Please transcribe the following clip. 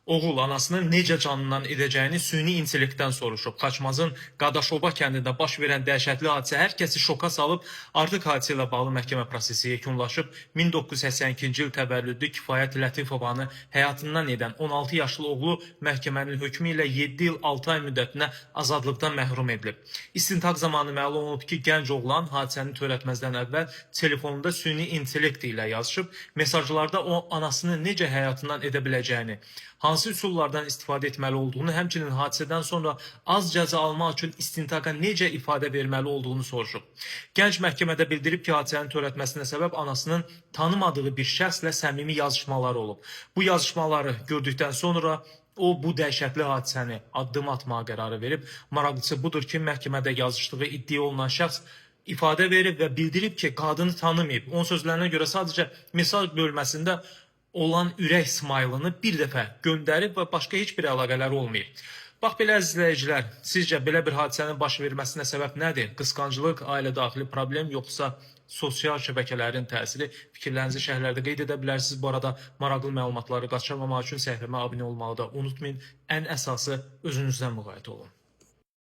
Oğul anasının necə canından edəcəyini süni intellektdən soruşub. Xaçmazın Qadaşoba kəndində baş verən dəhşətli hadisə hər kəsi şoka salıb, artıq hadisə ilə bağlı məhkəmə prosesi yekunlaşıb. 1982-ci il təvəllüdlü Kifayət Lətifovanı həyatından edən 16 yaşlı oğlu məhkəmənin hökmü ilə 7 il 6 ay müddətinə azadlıqdan məhrum edilib. İstintaq zamanı məlum olub ki, gənc oğlan hadisəni törətməzdən əvvəl telefonunda süni intellekt ilə yazışıb, mesajlarda o anasını necə həyatından edə biləcəyini, hansı üsullardan istifadə etməli olduğunu, həmçinin hadisədən sonra az cəza almaq üçün istintaqa necə ifadə verməli olduğunu soruşub. Gənc məhkəmədə bildirib ki, hadisənin törətməsinə səbəb anasının tanımadığı bir şəxslə səmimi yazışmaları olub. Bu yazışmaları gördükdən sonra o bu dəhşətli hadisəni addım atmağa qərarı verib. Maraqlısı budur ki, məhkəmədə yazışdığı iddia olunan şəxs ifadə verib və bildirib ki, qadını tanımayıb. Onun sözlərinə görə sadəcə mesaj bölməsində olan ürək smaylını bir dəfə göndərib və başqa heç bir əlaqələri olmayıb. Bax belə əziz izləyicilər, sizcə belə bir hadisənin baş verməsinə səbəb nədir? Qısqanclıq, ailə daxili problem, yoxsa sosial şəbəkələrin təsiri? Fikirlərinizi şərhlərdə qeyd edə bilərsiniz. Bu arada maraqlı məlumatları qaçırmamaq üçün səhifəmə abunə olmağı da unutmayın. Ən əsası özünüzdən müğayət olun.